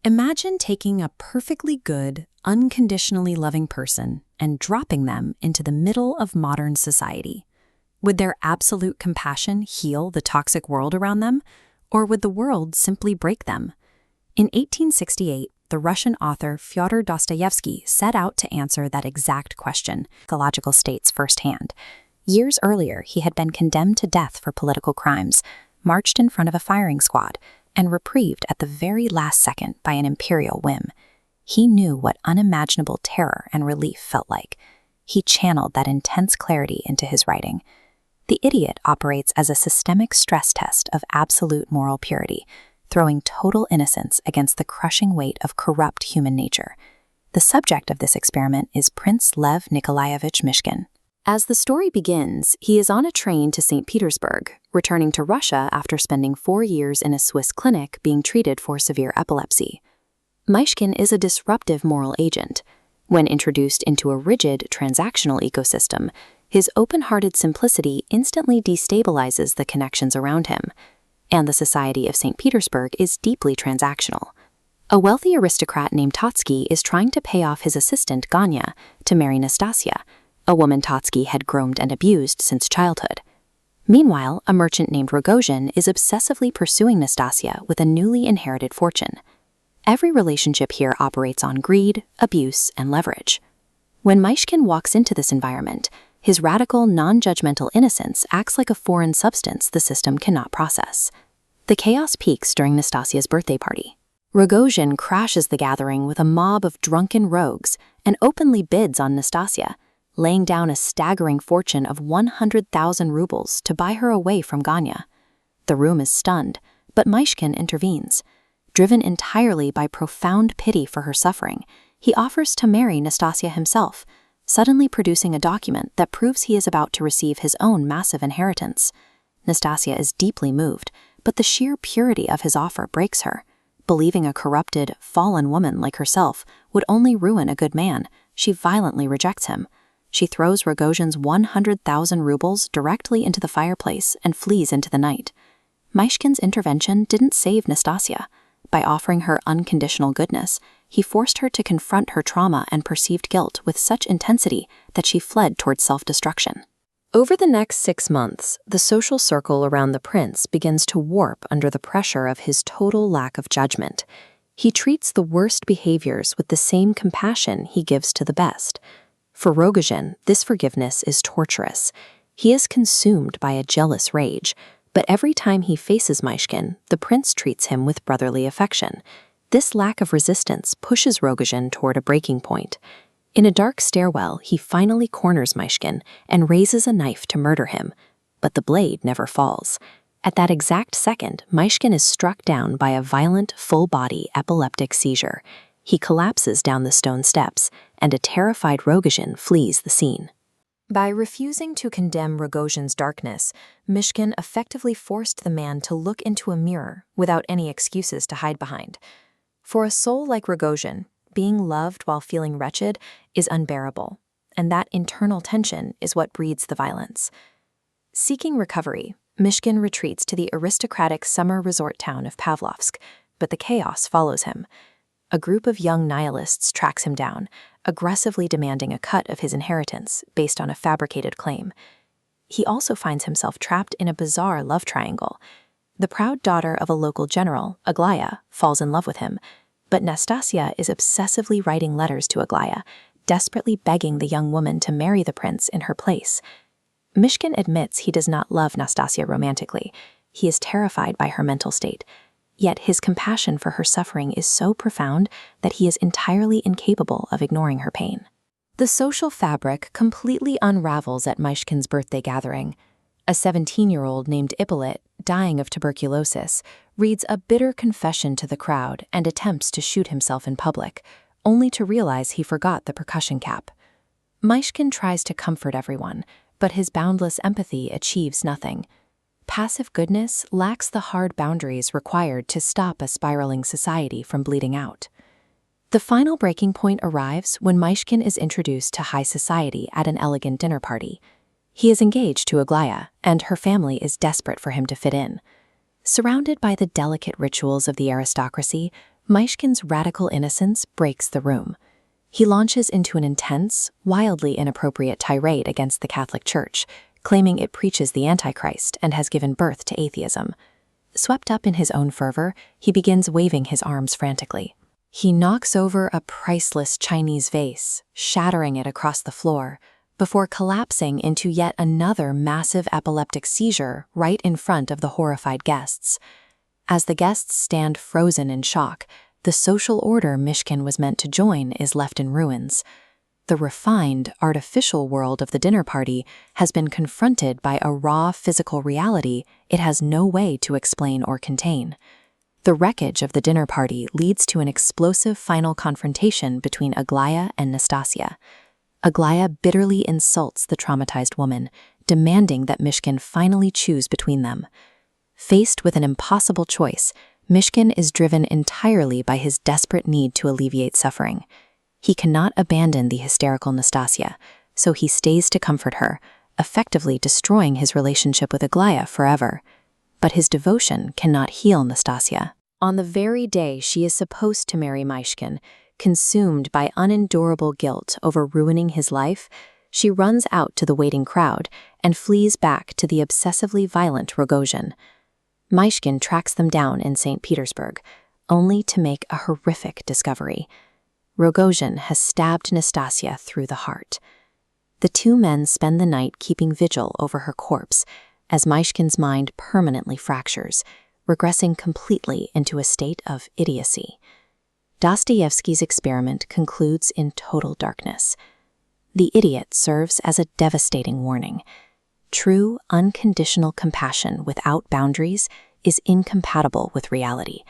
Imagine taking a perfectly good, unconditionally loving person and dropping them into the middle of modern society. Would their absolute compassion heal the toxic world around them, or would the world simply break them? In 1868, the Russian author Fyodor Dostoevsky set out to answer that exact question, ecological states firsthand. Years earlier, he had been condemned to death for political crimes, marched in front of a firing squad, and reprieved at the very last second by an imperial whim. He knew what unimaginable terror and relief felt like. He channeled that intense clarity into his writing. The Idiot operates as a systemic stress test of absolute moral purity, throwing total innocence against the crushing weight of corrupt human nature. The subject of this experiment is Prince Lev Nikolaevich Myshkin. As the story begins, he is on a train to St. Petersburg, returning to Russia after spending 4 years in a Swiss clinic being treated for severe epilepsy. Myshkin is a disruptive moral agent. When introduced into a rigid, transactional ecosystem, his open-hearted simplicity instantly destabilizes the connections around him. And the society of St. Petersburg is deeply transactional. A wealthy aristocrat named Totsky is trying to pay off his assistant, Ganya, to marry Nastasia, a woman Totsky had groomed and abused since childhood. Meanwhile, a merchant named Rogozhin is obsessively pursuing Nastasia with a newly inherited fortune. Every relationship here operates on greed, abuse, and leverage. When Myshkin walks into this environment, his radical, non-judgmental innocence acts like a foreign substance the system cannot process. The chaos peaks during Nastasia's birthday party. Rogozhin crashes the gathering with a mob of drunken rogues and openly bids on Nastasia, laying down a staggering fortune of 100,000 rubles to buy her away from Ganya. The room is stunned, but Myshkin intervenes. Driven entirely by profound pity for her suffering, he offers to marry Nastasia himself, suddenly producing a document that proves he is about to receive his own massive inheritance. Nastasia is deeply moved, but the sheer purity of his offer breaks her. Believing a corrupted, fallen woman like herself would only ruin a good man, she violently rejects him. She throws Rogozhin's 100,000 rubles directly into the fireplace and flees into the night. Myshkin's intervention didn't save Nastasia. By offering her unconditional goodness, he forced her to confront her trauma and perceived guilt with such intensity that she fled towards self-destruction. Over the next 6 months, the social circle around the prince begins to warp under the pressure of his total lack of judgment. He treats the worst behaviors with the same compassion he gives to the best. For Rogozhin, this forgiveness is torturous. He is consumed by a jealous rage, but every time he faces Myshkin, the prince treats him with brotherly affection. This lack of resistance pushes Rogozhin toward a breaking point. In a dark stairwell, he finally corners Myshkin and raises a knife to murder him, but the blade never falls. At that exact second, Myshkin is struck down by a violent, full-body epileptic seizure. He collapses down the stone steps, and a terrified Rogozhin flees the scene. By refusing to condemn Rogozhin's darkness, Myshkin effectively forced the man to look into a mirror without any excuses to hide behind. For a soul like Rogozhin, being loved while feeling wretched is unbearable, and that internal tension is what breeds the violence. Seeking recovery, Myshkin retreats to the aristocratic summer resort town of Pavlovsk, but the chaos follows him. A group of young nihilists tracks him down, aggressively demanding a cut of his inheritance based on a fabricated claim. He also finds himself trapped in a bizarre love triangle. The proud daughter of a local general, Aglaya, falls in love with him, but Nastasia is obsessively writing letters to Aglaya, desperately begging the young woman to marry the prince in her place. Myshkin admits he does not love Nastasia romantically. He is terrified by her mental state. Yet his compassion for her suffering is so profound that he is entirely incapable of ignoring her pain. The social fabric completely unravels at Myshkin's birthday gathering. A 17-year-old named Ippolit, dying of tuberculosis, reads a bitter confession to the crowd and attempts to shoot himself in public, only to realize he forgot the percussion cap. Myshkin tries to comfort everyone, but his boundless empathy achieves nothing. Passive goodness lacks the hard boundaries required to stop a spiraling society from bleeding out. The final breaking point arrives when Myshkin is introduced to high society at an elegant dinner party. He is engaged to Aglaya, and her family is desperate for him to fit in. Surrounded by the delicate rituals of the aristocracy, Myshkin's radical innocence breaks the room. He launches into an intense, wildly inappropriate tirade against the Catholic Church, claiming it preaches the Antichrist and has given birth to atheism. Swept up in his own fervor, he begins waving his arms frantically. He knocks over a priceless Chinese vase, shattering it across the floor, before collapsing into yet another massive epileptic seizure right in front of the horrified guests. As the guests stand frozen in shock, the social order Myshkin was meant to join is left in ruins. The refined, artificial world of the dinner party has been confronted by a raw physical reality it has no way to explain or contain. The wreckage of the dinner party leads to an explosive final confrontation between Aglaya and Nastasia. Aglaya bitterly insults the traumatized woman, demanding that Myshkin finally choose between them. Faced with an impossible choice, Myshkin is driven entirely by his desperate need to alleviate suffering. He cannot abandon the hysterical Nastasia, so he stays to comfort her, effectively destroying his relationship with Aglaya forever. But his devotion cannot heal Nastasia. On the very day she is supposed to marry Myshkin, consumed by unendurable guilt over ruining his life, she runs out to the waiting crowd and flees back to the obsessively violent Rogozhin. Myshkin tracks them down in St. Petersburg, only to make a horrific discovery. Rogozhin has stabbed Nastasia through the heart. The two men spend the night keeping vigil over her corpse, as Myshkin's mind permanently fractures, regressing completely into a state of idiocy. Dostoevsky's experiment concludes in total darkness. The idiot serves as a devastating warning. True, unconditional compassion without boundaries is incompatible with reality.